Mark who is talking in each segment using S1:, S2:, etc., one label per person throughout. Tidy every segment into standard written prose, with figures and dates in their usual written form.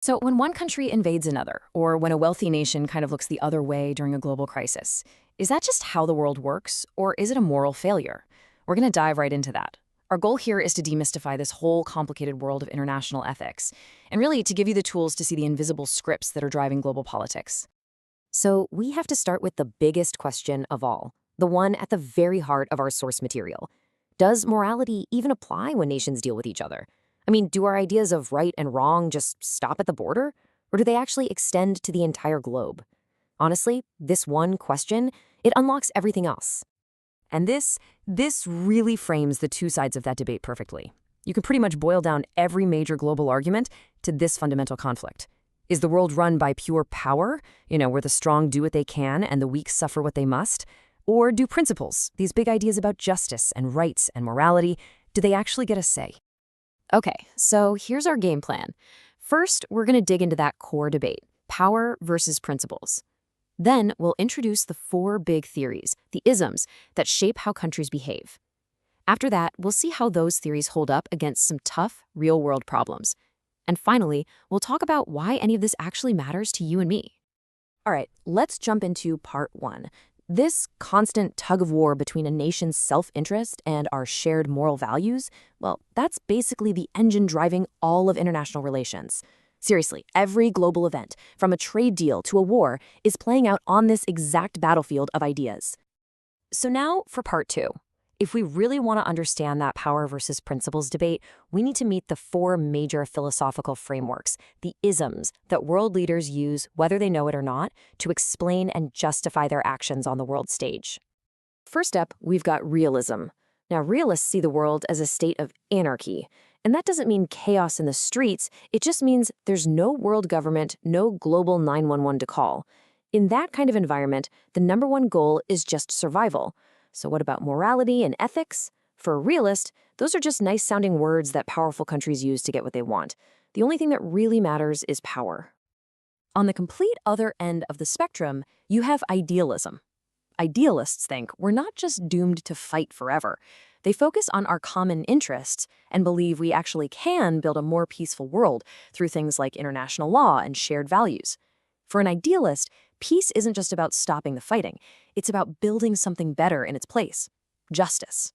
S1: So, when one country invades another, or when a wealthy nation kind of looks the other way during a global crisis, is that just how the world works, or is it a moral failure? We're going to dive right into that. Our goal here is to demystify this whole complicated world of international ethics, and really to give you the tools to see the invisible scripts that are driving global politics. So, we have to start with the biggest question of all, the one at the very heart of our source material. Does morality even apply when nations deal with each other? I mean, do our ideas of right and wrong just stop at the border? Or do they actually extend to the entire globe? Honestly, this one question, it unlocks everything else. And this really frames the two sides of that debate perfectly. You can pretty much boil down every major global argument to this fundamental conflict. Is the world run by pure power, where the strong do what they can and the weak suffer what they must? Or do principles, these big ideas about justice and rights and morality, do they actually get a say? Okay, so here's our game plan. First, we're going to dig into that core debate, power versus principles. Then we'll introduce the four big theories, the isms, that shape how countries behave. After that, we'll see how those theories hold up against some tough, real-world problems. And finally, we'll talk about why any of this actually matters to you and me. All right, let's jump into part one. This constant tug of war between a nation's self-interest and our shared moral values, well, that's basically the engine driving all of international relations. Seriously, every global event, from a trade deal to a war, is playing out on this exact battlefield of ideas. So now for part two. If we really want to understand that power versus principles debate, we need to meet the four major philosophical frameworks, the isms, that world leaders use, whether they know it or not, to explain and justify their actions on the world stage. First up, we've got realism. Now, realists see the world as a state of anarchy. And that doesn't mean chaos in the streets, it just means there's no world government, no global 911 to call. In that kind of environment, the number one goal is just survival. So what about morality and ethics? For a realist, those are just nice-sounding words that powerful countries use to get what they want. The only thing that really matters is power. On the complete other end of the spectrum, you have idealism. Idealists think we're not just doomed to fight forever. They focus on our common interests and believe we actually can build a more peaceful world through things like international law and shared values. For an idealist, peace isn't just about stopping the fighting. It's about building something better in its place, justice.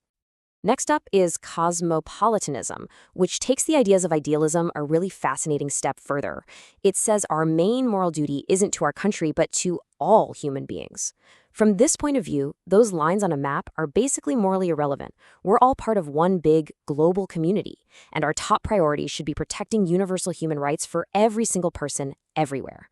S1: Next up is cosmopolitanism, which takes the ideas of idealism a really fascinating step further. It says our main moral duty isn't to our country, but to all human beings. From this point of view, those lines on a map are basically morally irrelevant. We're all part of one big global community, and our top priority should be protecting universal human rights for every single person everywhere.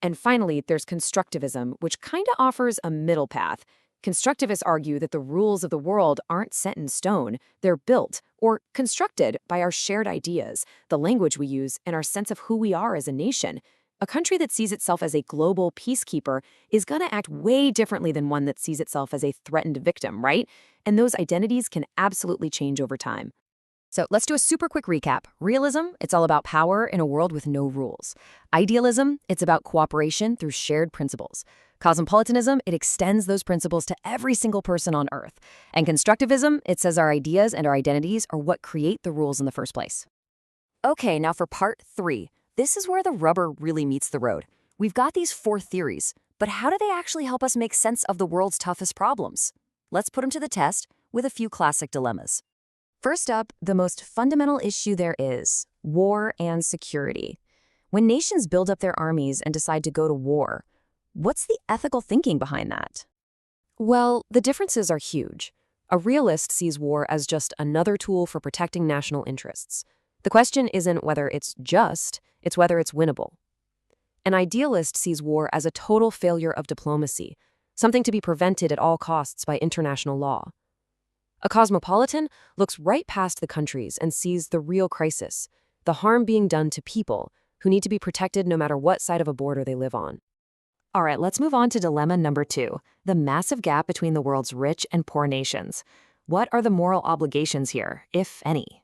S1: And finally, there's constructivism, which kind of offers a middle path. Constructivists argue that the rules of the world aren't set in stone, they're built or constructed by our shared ideas, the language we use, and our sense of who we are as a nation. A country that sees itself as a global peacekeeper is going to act way differently than one that sees itself as a threatened victim, right? And those identities can absolutely change over time. So let's do a super quick recap. Realism, it's all about power in a world with no rules. Idealism, it's about cooperation through shared principles. Cosmopolitanism, it extends those principles to every single person on Earth. And constructivism, it says our ideas and our identities are what create the rules in the first place. Okay, now for part three. This is where the rubber really meets the road. We've got these four theories, but how do they actually help us make sense of the world's toughest problems? Let's put them to the test with a few classic dilemmas. First up, the most fundamental issue there is war and security. When nations build up their armies and decide to go to war, what's the ethical thinking behind that? Well, the differences are huge. A realist sees war as just another tool for protecting national interests. The question isn't whether it's just, it's whether it's winnable. An idealist sees war as a total failure of diplomacy, something to be prevented at all costs by international law. A cosmopolitan looks right past the countries and sees the real crisis, the harm being done to people who need to be protected no matter what side of a border they live on. All right, let's move on to dilemma number two, the massive gap between the world's rich and poor nations. What are the moral obligations here, if any?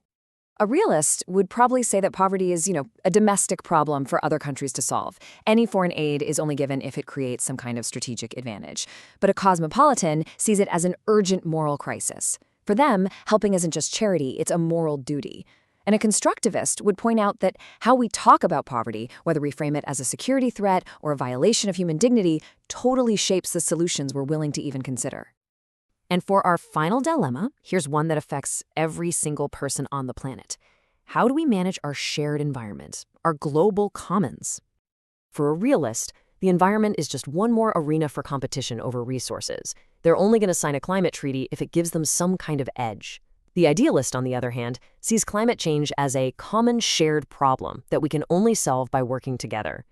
S1: A realist would probably say that poverty is, a domestic problem for other countries to solve. Any foreign aid is only given if it creates some kind of strategic advantage. But a cosmopolitan sees it as an urgent moral crisis. For them, helping isn't just charity, it's a moral duty. And a constructivist would point out that how we talk about poverty, whether we frame it as a security threat or a violation of human dignity, totally shapes the solutions we're willing to even consider. And for our final dilemma, here's one that affects every single person on the planet. How do we manage our shared environment, our global commons? For a realist, the environment is just one more arena for competition over resources. They're only going to sign a climate treaty if it gives them some kind of edge. The idealist, on the other hand, sees climate change as a common shared problem that we can only solve by working together.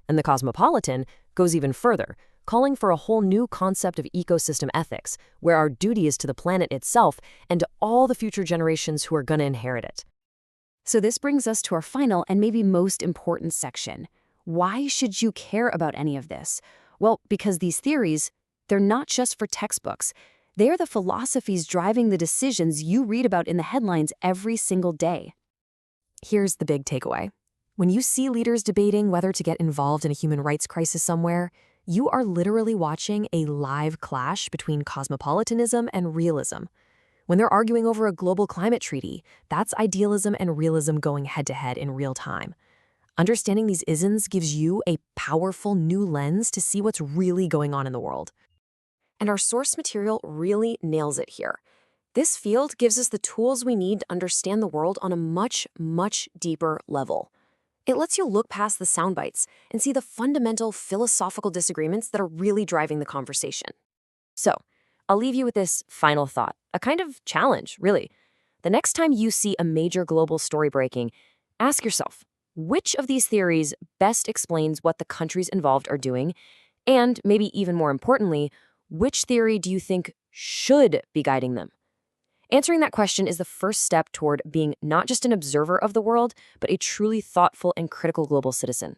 S1: And the cosmopolitan goes even further, calling for a whole new concept of ecosystem ethics, where our duty is to the planet itself and to all the future generations who are going to inherit it. So this brings us to our final and maybe most important section. Why should you care about any of this? Well, because these theories, they're not just for textbooks. They're the philosophies driving the decisions you read about in the headlines every single day. Here's the big takeaway. When you see leaders debating whether to get involved in a human rights crisis somewhere, you are literally watching a live clash between cosmopolitanism and realism. When they're arguing over a global climate treaty, that's idealism and realism going head-to-head in real time. Understanding these isms gives you a powerful new lens to see what's really going on in the world. And our source material really nails it here. This field gives us the tools we need to understand the world on a much, much deeper level. It lets you look past the sound bites and see the fundamental philosophical disagreements that are really driving the conversation. So, I'll leave you with this final thought, a kind of challenge, really. The next time you see a major global story breaking, ask yourself, which of these theories best explains what the countries involved are doing? And maybe even more importantly, which theory do you think should be guiding them? Answering that question is the first step toward being not just an observer of the world, but a truly thoughtful and critical global citizen.